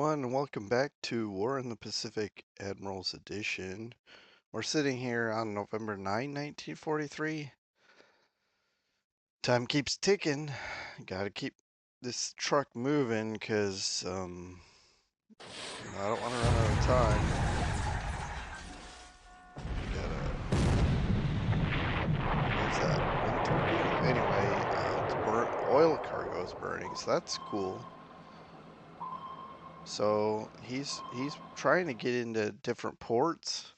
everyone, and welcome back to War in the Pacific Admirals Edition. We're sitting here on November 9, 1943. Time keeps ticking. Gotta keep this truck moving because I don't want to run out of time. Where's that? Wind torpedo? Anyway, oil cargo is burning, so that's cool. So he's trying to get into different ports.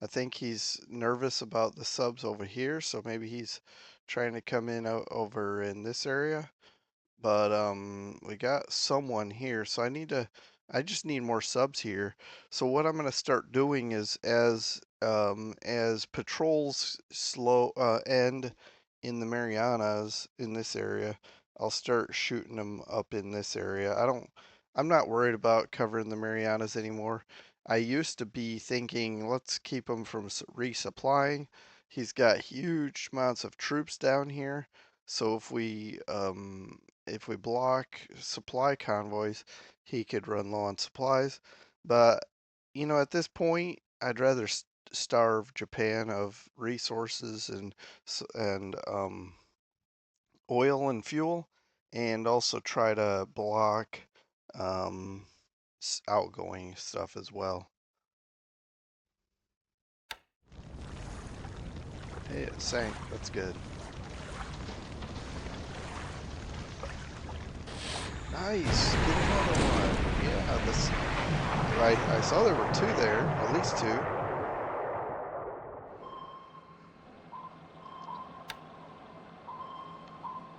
I think he's nervous about the subs over here, so maybe he's trying to come in over in this area. But we got someone here, so I just need more subs here. So what I'm gonna start doing is as patrols end in the Marianas in this area, I'll start shooting them up in this area. I'm not worried about covering the Marianas anymore. I used to be thinking, let's keep him from resupplying. He's got huge amounts of troops down here, so if we block supply convoys, he could run low on supplies. But at this point, I'd rather starve Japan of resources and oil and fuel, and also try to block um, outgoing stuff as well. Hey, it sank. That's good. Nice. Get another one. Yeah, this. I saw there were two there, at least two.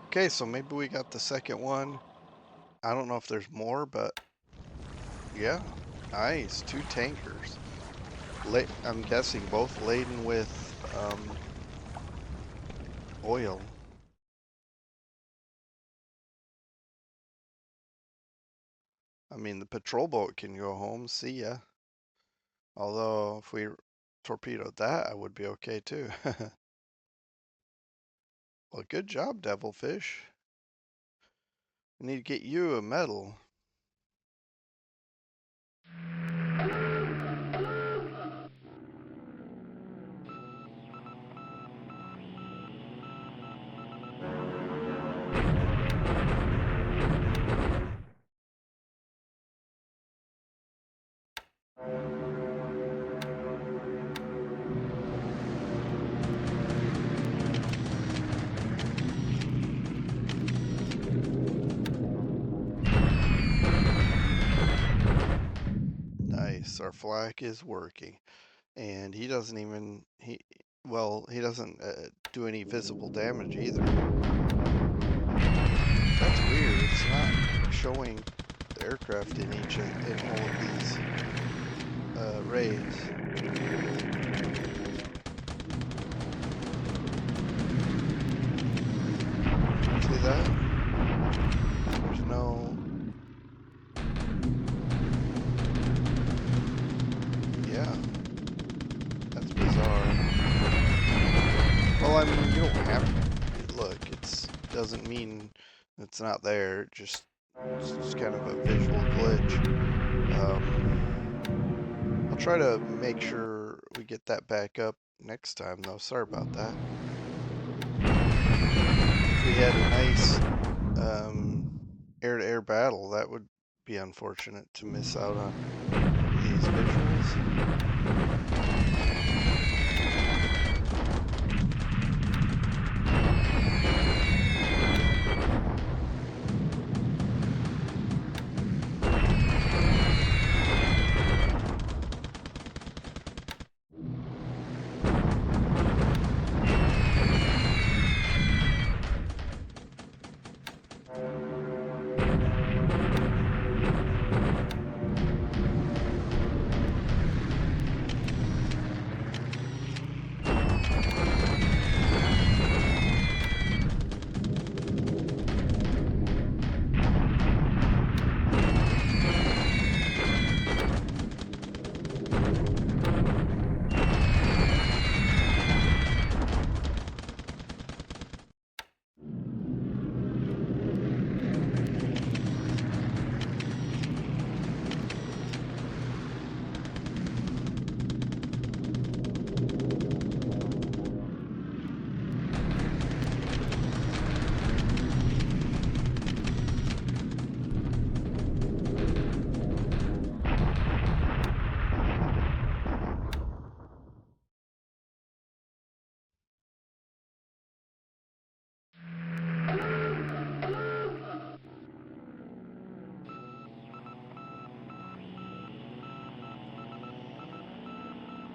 Okay, so maybe we got the second one. I don't know if there's more, but yeah, nice. Two tankers. I'm guessing both laden with oil. I mean, the patrol boat can go home. See ya. Although, if we torpedoed that, I would be okay too. Well, good job, Devilfish. We need to get you a medal. Nice. Our flak is working. And he doesn't even, he doesn't do any visible damage either. That's weird. It's not showing the aircraft in all of these raids. See that? There's no. Yeah, that's bizarre. Well, I mean, you don't have to look. It doesn't mean it's not there. It's just kind of a visual glitch. I'll try to make sure we get that back up next time, though. Sorry about that. If we had a nice air-to-air battle, that would be unfortunate to miss out on these visuals.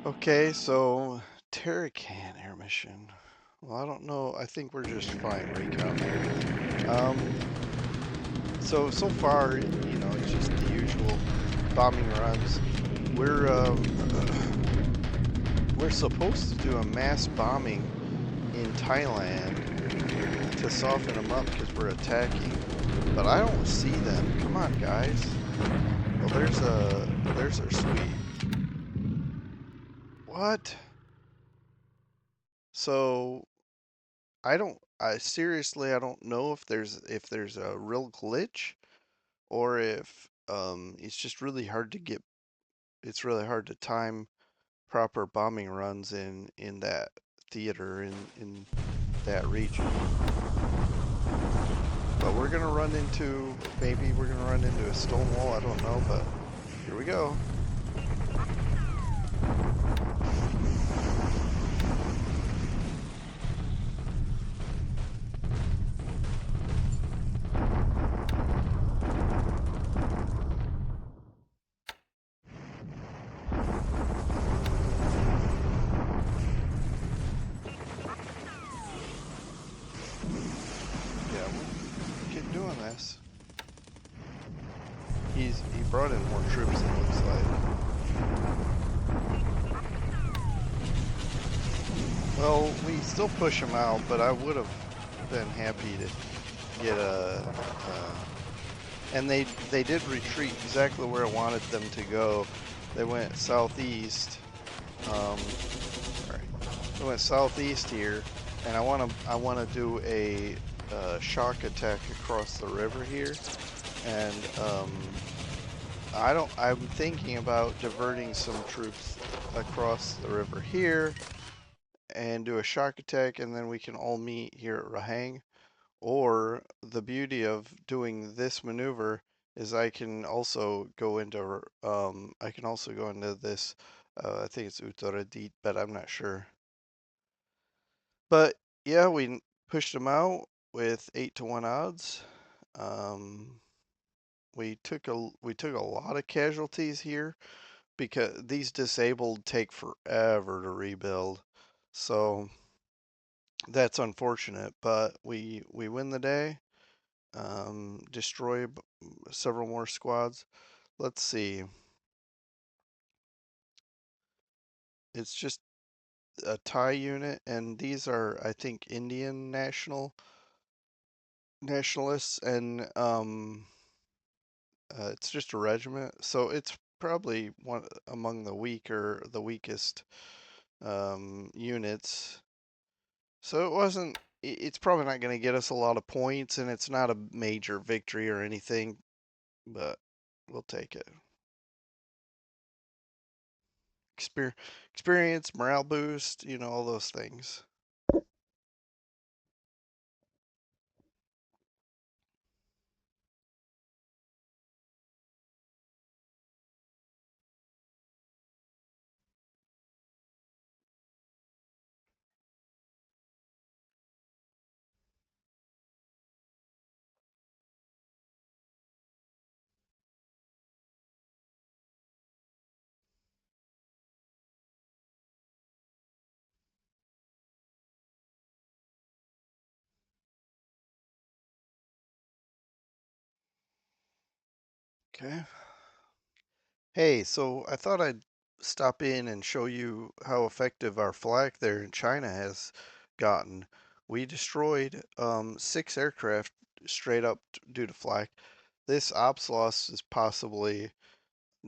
Okay, so Terracan air mission. Well, I don't know. I think we're just flying recon there. So far, it's just the usual bombing runs. We're supposed to do a mass bombing in Thailand to soften them up because we're attacking, but I don't see them. Come on, guys. Oh, there's our sweep. What? So I seriously, I don't know if there's a real glitch or if it's just really hard to get. It's really hard to time proper bombing runs in that theater in that region. But maybe we're gonna run into a stone wall. I don't know, but here we go. Yeah, we'll keep doing this. He brought in more troops. It looks like. Well, we still push him out, but I would have been happy to get and they did retreat exactly where I wanted them to go. They went southeast. Sorry, they went southeast here, and I wanna do a shock attack across the river here, and I'm thinking about diverting some troops across the river here and do a shock attack, and then we can all meet here at Rahang. Or the beauty of doing this maneuver is I can also go into this I think it's Uttaradit, but I'm not sure. But yeah, we pushed them out with 8-1 odds. Um, we took a lot of casualties here because these disabled take forever to rebuild. So that's unfortunate, but we win the day. Destroy several more squads. Let's see. It's just a Thai unit, and these are, I think, Indian nationalists, and it's just a regiment, so it's probably one among the weakest units. So it wasn't. It's probably not going to get us a lot of points, and it's not a major victory or anything, but we'll take it. Exper Experience, morale boost, all those things. Okay. Hey, so I thought I'd stop in and show you how effective our flak there in China has gotten. We destroyed 6 aircraft straight up due to flak. This ops loss is possibly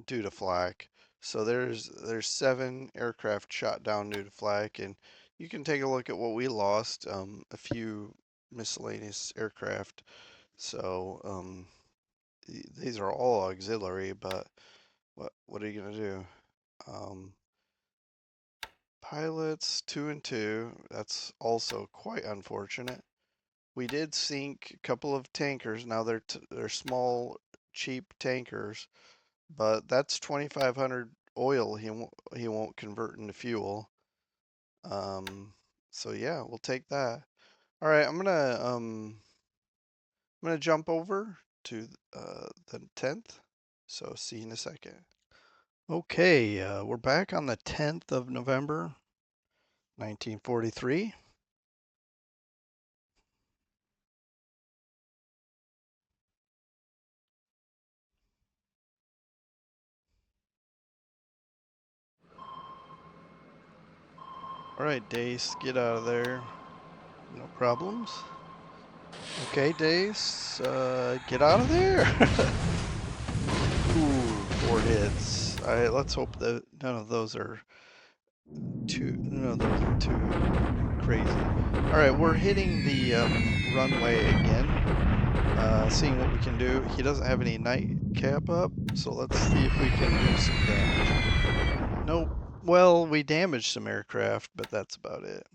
due to flak. So there's 7 aircraft shot down due to flak, and you can take a look at what we lost. A few miscellaneous aircraft. So these are all auxiliary, but what are you gonna do? Um, Pilots 2 and 2. That's also quite unfortunate. We did sink a couple of tankers. Now they're small, cheap tankers, but that's 2,500 oil. He won't convert into fuel. Um, so yeah, we'll take that. All right, I'm gonna jump over to the 10th. So see you in a second. Okay, we're back on the 10th of November, 1943. All right, Dace, get out of there. No problems. Okay, Dace, get out of there. Ooh, 4 hits. All right, let's hope that none of those are too crazy. All right, we're hitting the runway again. Seeing what we can do. He doesn't have any nightcap up, so let's see if we can do some damage. Nope. Well, we damaged some aircraft, but that's about it.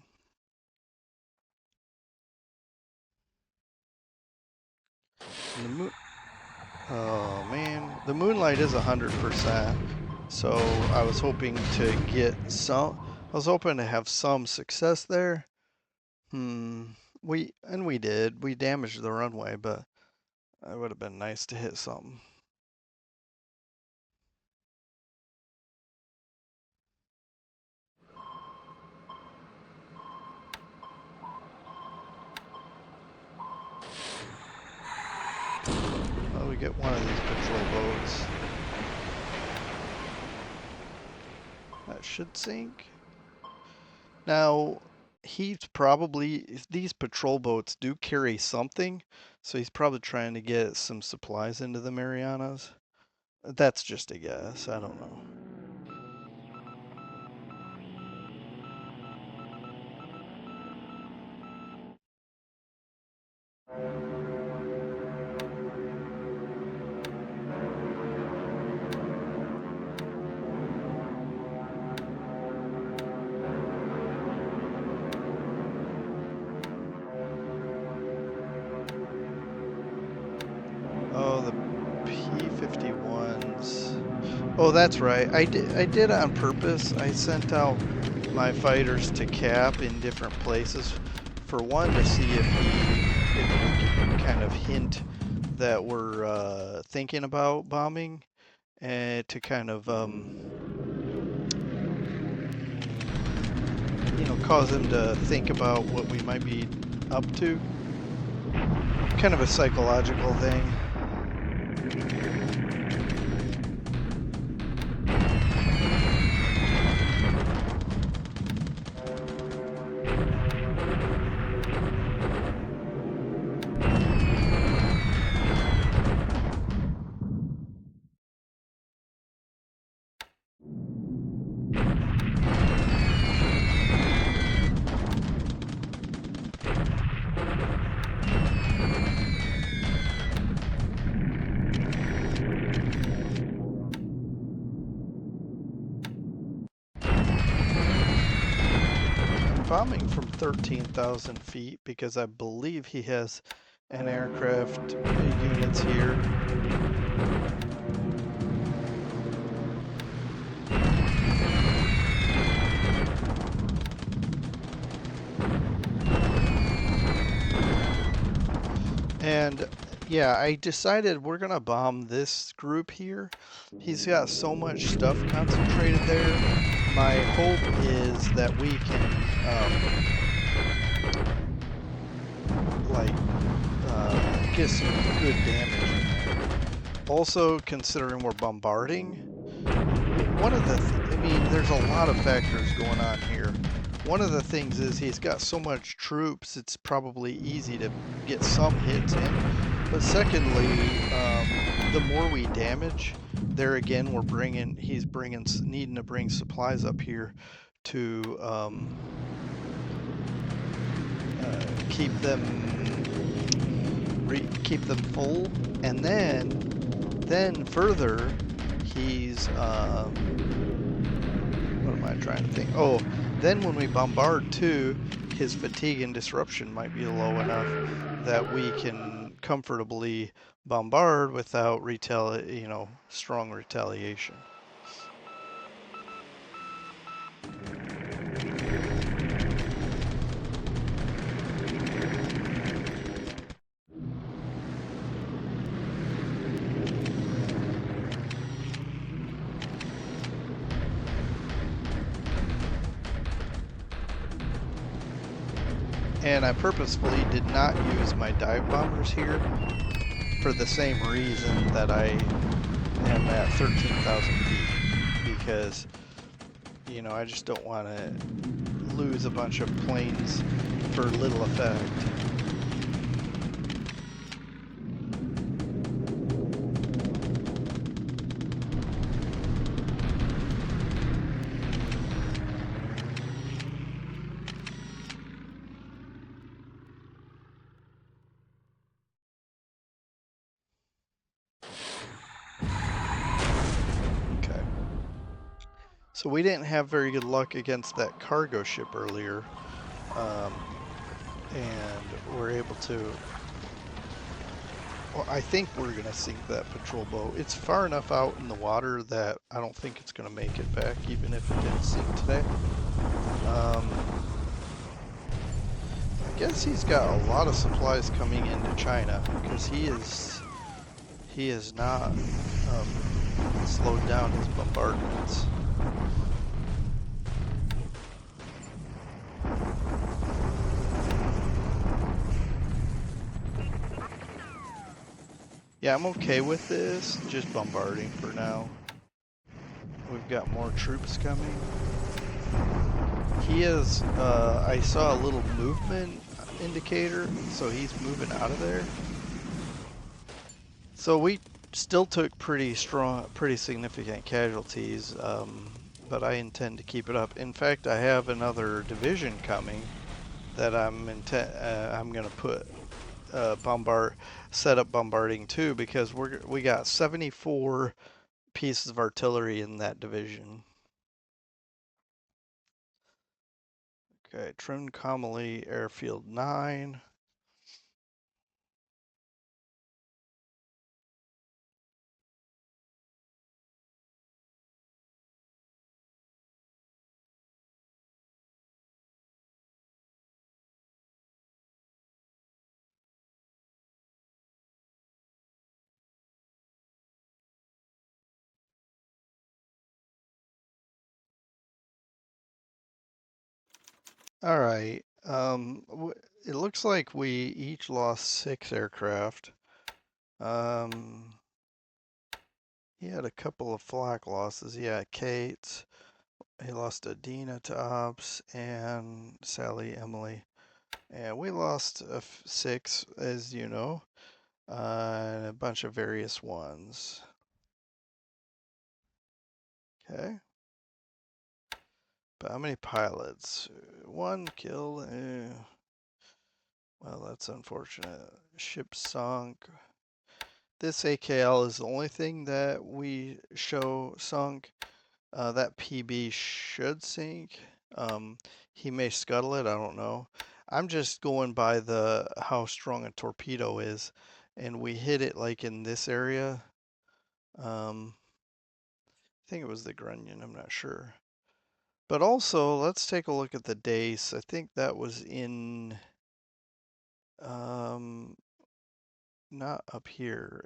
Oh man, the moonlight is 100%. So I was hoping to get some. I was hoping to have some success there. We did. We damaged the runway, but it would have been nice to hit something. Well, we get one of these patrol boats. That should sink. Now, these patrol boats do carry something, so he's probably trying to get some supplies into the Marianas. That's just a guess. I don't know. Oh, the P-51s. Oh, that's right. I did on purpose. I sent out my fighters to cap in different places. For one, to see if we can kind of hint that we're thinking about bombing, and to kind of cause them to think about what we might be up to. Kind of a psychological thing. Bombing from 13,000 feet because I believe he has an aircraft units here. And yeah, I decided we're gonna bomb this group here. He's got so much stuff concentrated there. My hope is that we can get some good damage. Also, considering we're bombarding, one of the there's a lot of factors going on here. One of the things is he's got so much troops, it's probably easy to get some hits in. But secondly, the more we damage, there again, he's needing to bring supplies up here to keep them full, and then further, he's what am I trying to think? Oh, then when we bombard too, his fatigue and disruption might be low enough that we can comfortably bombard without strong retaliation. And I purposefully did not use my dive bombers here for the same reason that I am at 13,000 feet. Because, I just don't want to lose a bunch of planes for little effect. Okay. So we didn't have very good luck against that cargo ship earlier. And we're able to. Well, I think we're going to sink that patrol boat. It's far enough out in the water that I don't think it's going to make it back, even if it did sink today. I guess he's got a lot of supplies coming into China because he has not slowed down his bombardments. Yeah, I'm okay with this, just bombarding for now. We've got more troops coming. He is, I saw a little movement indicator, so he's moving out of there. So we still took pretty significant casualties, but I intend to keep it up. In fact, I have another division coming that I'm going to put set up bombarding too, because we got 74 pieces of artillery in that division. Okay, Trincomalee Airfield 9. All right. It looks like we each lost 6 aircraft. He had a couple of flak losses. Yeah, Kate. He lost Adina to Ops and Sally, Emily. And we lost 6, as you know, and a bunch of various ones. Okay. But how many pilots? 1 kill. Well, that's unfortunate. Ship sunk. This AKL is the only thing that we show sunk. That PB should sink. He may scuttle it, I don't know. I'm just going by how strong a torpedo is, and we hit it like in this area. I think it was the Grunion, I'm not sure. But also, let's take a look at the Dace. I think that was in, not up here.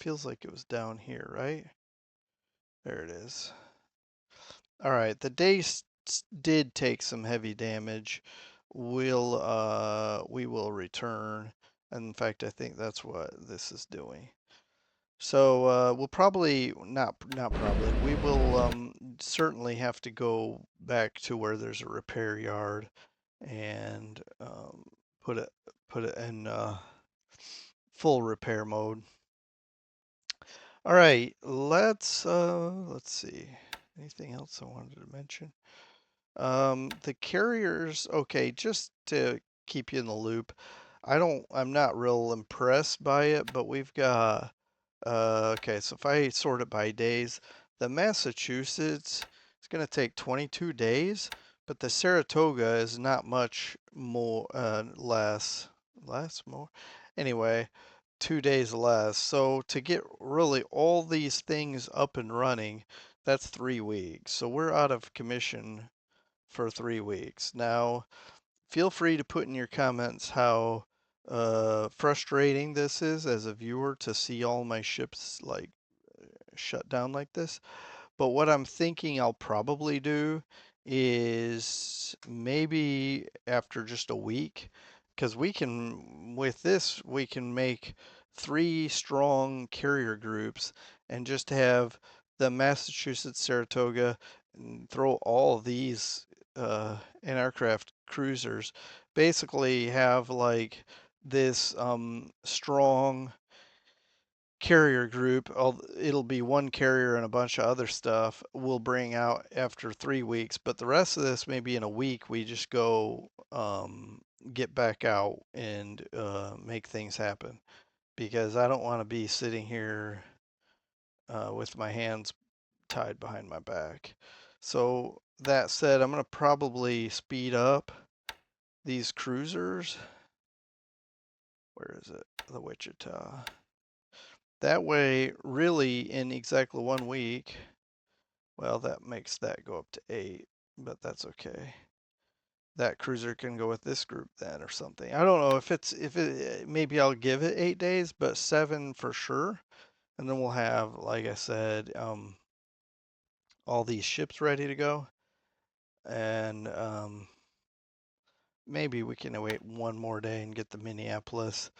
Feels like it was down here, right? There it is. All right, the Dace did take some heavy damage. We will return. In fact, I think that's what this is doing. So we'll probably not probably we will certainly have to go back to where there's a repair yard and put it in full repair mode. All right, let's see. Anything else I wanted to mention? The carriers, okay, just to keep you in the loop, I'm not real impressed by it, but we've got, okay, so if I sort it by days, the Massachusetts is going to take 22 days, but the Saratoga is not much more, less more. Anyway, 2 days less. So to get really all these things up and running, that's 3 weeks. So we're out of commission for 3 weeks. Now, feel free to put in your comments how frustrating this is as a viewer to see all my ships like shut down like this. But what I'm thinking I'll probably do is maybe after just a week, because we can, with this, we can make 3 strong carrier groups and just have the Massachusetts Saratoga and throw all of these aircraft cruisers, basically have like this strong carrier group. It'll be one carrier and a bunch of other stuff we'll bring out after 3 weeks, but the rest of this maybe in a week we just go get back out and make things happen, because I don't want to be sitting here with my hands tied behind my back. So that said, I'm going to probably speed up these cruisers. Where is it? The Wichita. That way, really, in exactly 1 week, well, that makes that go up to 8, but that's okay. That cruiser can go with this group then or something. I don't know if it, maybe I'll give it 8 days, but 7 for sure. And then we'll have, like I said, all these ships ready to go. And maybe we can wait one more day and get the Minneapolis.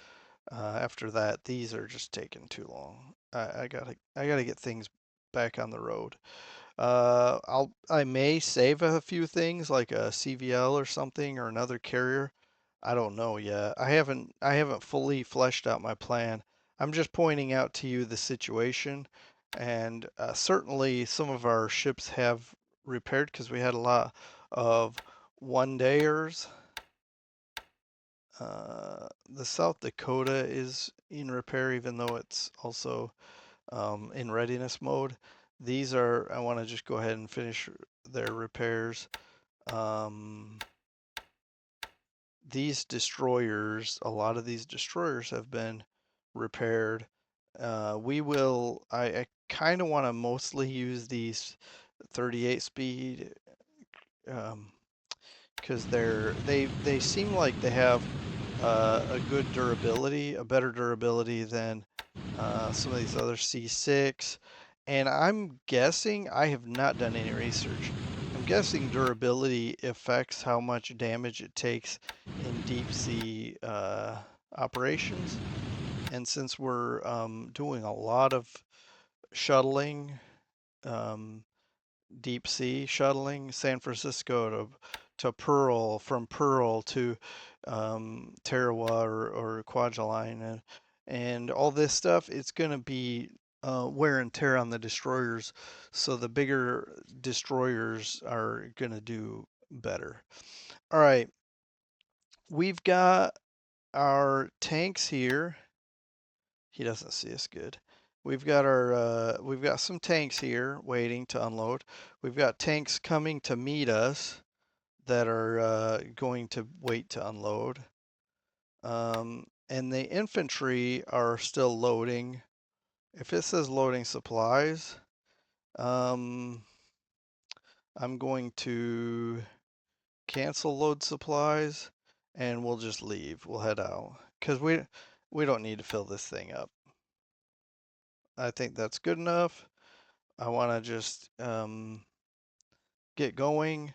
After that, these are just taking too long. I gotta get things back on the road. I may save a few things like a CVL or something or another carrier. I don't know yet. I haven't fully fleshed out my plan. I'm just pointing out to you the situation, and certainly some of our ships have repaired because we had a lot of one dayers. The South Dakota is in repair, even though it's also in readiness mode. These are, I want to just go ahead and finish their repairs. Um, these destroyers, a lot of these destroyers have been repaired. I kind of want to mostly use these 38 speed because they seem like they have a good durability, a better durability than some of these other C6. And I'm guessing, I have not done any research. I'm guessing durability affects how much damage it takes in deep sea operations. And since we're doing a lot of shuttling, um, deep sea shuttling, San Francisco to Pearl, from Pearl to Tarawa or Kwajalein, and all this stuff, it's going to be wear and tear on the destroyers. So the bigger destroyers are going to do better. All right, we've got our tanks here. He doesn't see us good. We've got some tanks here waiting to unload. We've got tanks coming to meet us that are going to wait to unload. And the infantry are still loading. If it says loading supplies, um, I'm going to cancel load supplies and we'll just leave. We'll head out because we don't need to fill this thing up. I think that's good enough. I want to just get going.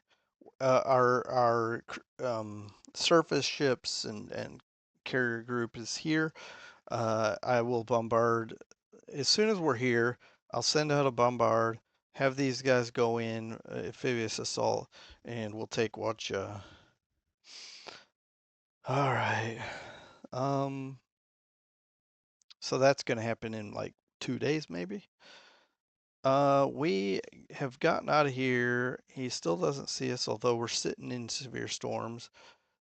Our surface ships and carrier group is here. I will bombard as soon as we're here. I'll send out a bombard. Have these guys go in amphibious assault, and we'll take Watcha. All right. Um. So that's gonna happen in like 2 days, maybe. We have gotten out of here. He still doesn't see us, although we're sitting in severe storms.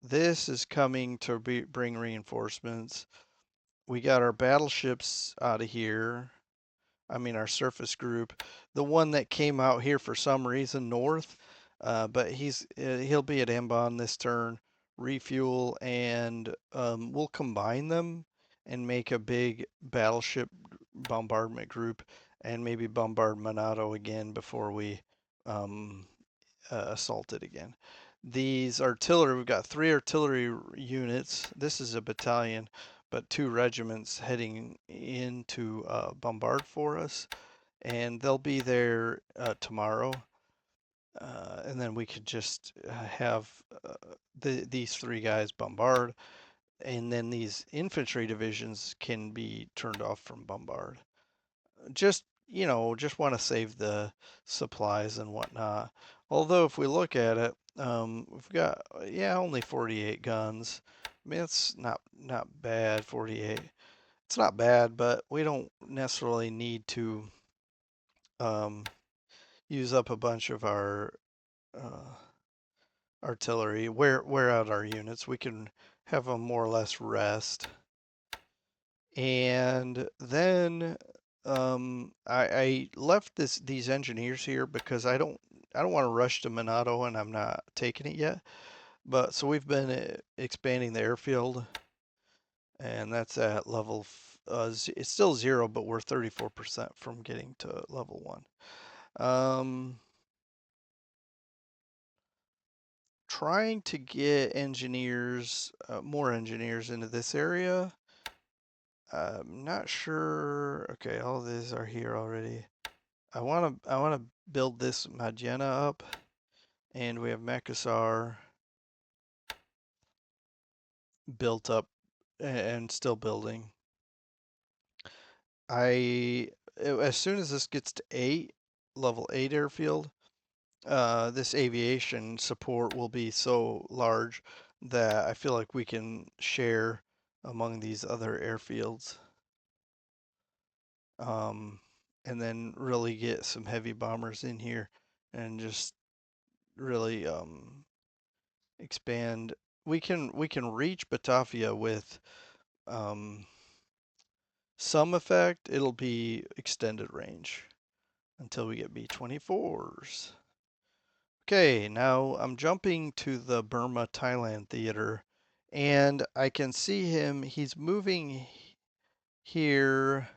This is coming to bring reinforcements. We got our battleships out of here. I mean, our surface group. The one that came out here for some reason north, but he'll be at Ambon this turn. Refuel, and we'll combine them and make a big battleship bombardment group, and maybe bombard Monado again before we um, assault it again. These artillery, we've got 3 artillery units. This is a battalion, but 2 regiments heading in to bombard for us, and they'll be there tomorrow. And then we could just have these three guys bombard, and then these infantry divisions can be turned off from bombard. Just, just want to save the supplies and whatnot. Although if we look at it, we've got, yeah, only 48 guns. I mean, it's not bad. 48. It's not bad, but we don't necessarily need to um, use up a bunch of our uh, artillery. Wear out our units. We can have them more or less rest. And then I left these engineers here because I don't want to rush to Minato, and I'm not taking it yet. But so we've been expanding the airfield, and that's at level. It's still 0, but we're 34% from getting to level 1. Um, Trying to get engineers, more engineers into this area. I'm not sure. Okay, all these are here already. I wanna build this Magenta up, and we have Makassar built up and still building. As soon as this gets to 8, level 8 airfield, this aviation support will be so large that I feel like we can share among these other airfields. Um, and then really get some heavy bombers in here and just really expand. We can reach Batavia with um, some effect. It'll be extended range until we get B-24s. Okay, now I'm jumping to the Burma Thailand theater, and I can see him. He's moving here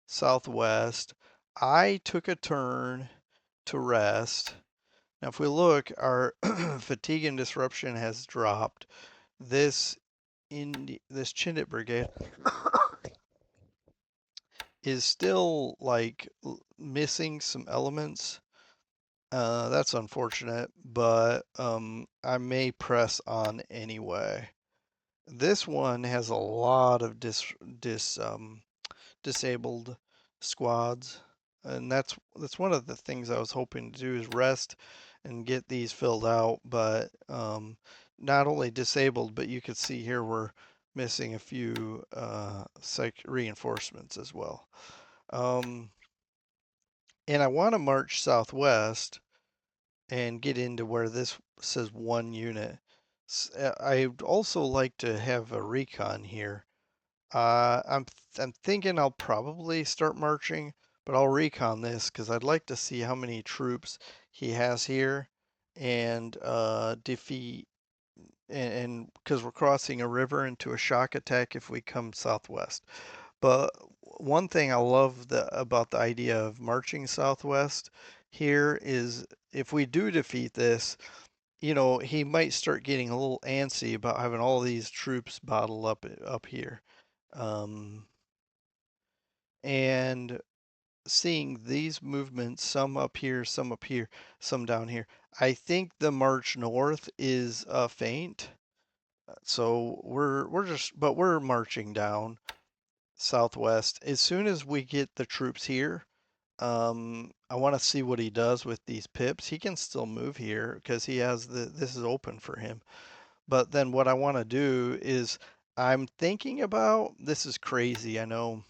southwest. I took a turn to rest. Now, if we look, our fatigue and disruption has dropped. This this Chindit Brigade is still like missing some elements. That's unfortunate, but I may press on anyway. This one has a lot of disabled squads, and that's one of the things I was hoping to do is rest and get these filled out. But not only disabled, but you can see here we're missing a few psych reinforcements as well. Um, and I want to march southwest and get into where this says 1 unit. I'd also like to have a recon here. I'm thinking I'll probably start marching, but I'll recon this because I'd like to see how many troops he has here and defeat and because we're crossing a river into a shock attack if we come southwest. But one thing I love about the idea of marching southwest here is if we do defeat this, he might start getting a little antsy about having all these troops bottled up here. Um, and seeing these movements, some up here, some up here, some down here. I think the march north is a feint. So we're marching down southwest. As soon as we get the troops here, I want to see what he does with these pips. He can still move here because he has this is open for him. But then what I want to do is I'm thinking about this is crazy, I know,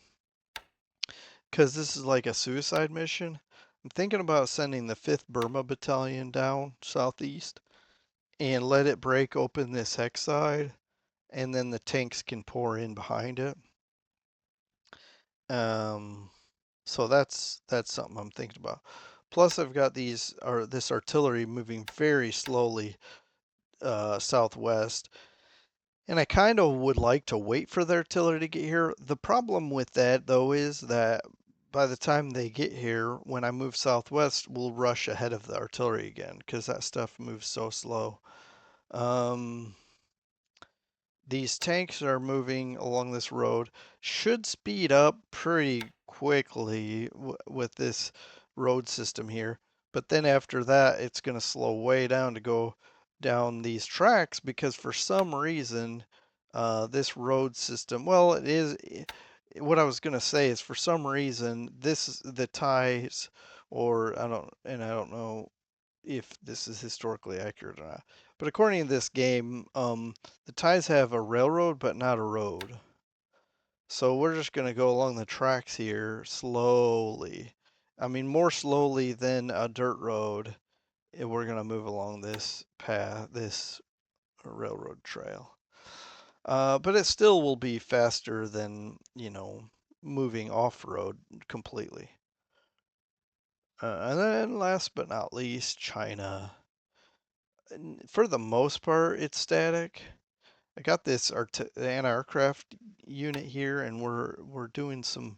because this is like a suicide mission. I'm thinking about sending the 5th Burma Battalion down southeast and let it break open this hex side, and then the tanks can pour in behind it. Um, so that's something I'm thinking about. Plus, I've got this artillery moving very slowly southwest, and I kind of would like to wait for the artillery to get here. The problem with that, though, is that by the time they get here, when I move southwest, we'll rush ahead of the artillery again because that stuff moves so slow. Um, these tanks are moving along this road, should speed up pretty quickly with this road system here. But then after that, it's going to slow way down to go down these tracks because for some reason, this road system, well, it is, what I was going to say is for some reason, the ties, or I don't know if this is historically accurate or not, but according to this game, the ties have a railroad but not a road. So we're just going to go along the tracks here slowly. I mean, more slowly than a dirt road. And we're going to move along this path, this railroad trail. But it still will be faster than, moving off road completely. And then last but not least, China. For the most part, it's static. I got this anti-aircraft unit here, and we're doing some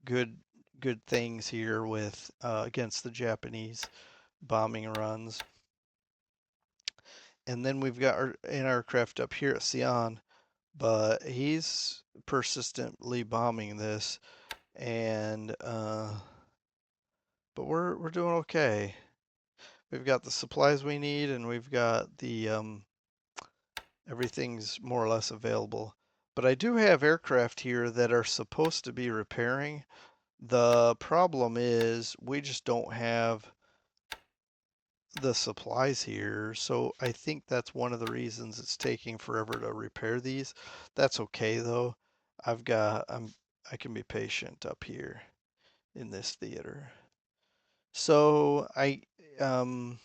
good good things here with against the Japanese bombing runs. And then we've got our anti-aircraft up here at Sion, but he's persistently bombing this, and but we're doing okay. We've got the supplies we need, and we've got the everything's more or less available. But I do have aircraft here that are supposed to be repairing. The problem is we just don't have the supplies here, so I think that's one of the reasons it's taking forever to repair these. That's okay though. I can be patient up here in this theater. So um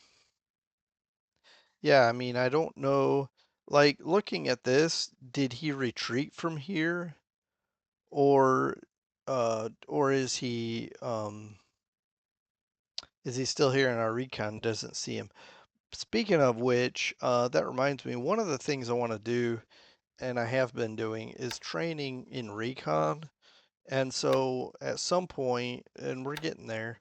yeah, I mean, I don't know, like looking at this, did he retreat from here, or is he still here and our recon doesn't see him? Speaking of which, that reminds me, one of the things I want to do, and I have been doing, is training in recon. And so at some point, and we're getting there,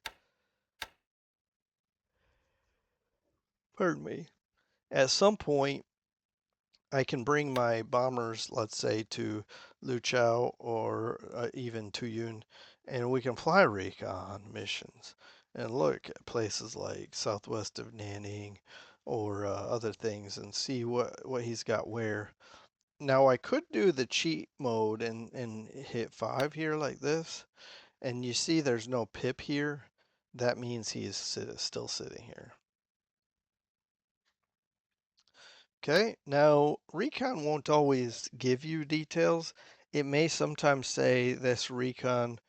pardon me, at some point, I can bring my bombers, let's say, to Luchao or even Tuyun, and we can fly recon missions and look at places like southwest of Nanning or other things and see what he's got where. Now I could do the cheat mode and hit 5 here like this, and you see there's no pip here. That means he's still sitting here. Okay, now recon won't always give you details. It may sometimes say this recon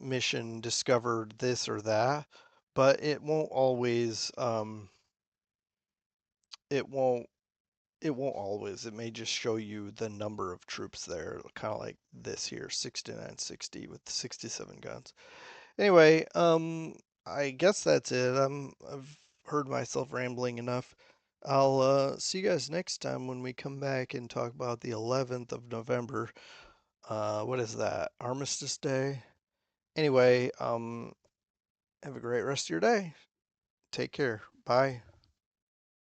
mission discovered this or that, but it won't always. It won't. It won't always. It may just show you the number of troops there, kind of like this here, 6960 with 67 guns. Anyway, I guess that's it. I've heard myself rambling enough. I'll see you guys next time when we come back and talk about the 11th of November. What is that? Armistice Day? Anyway, have a great rest of your day. Take care. Bye.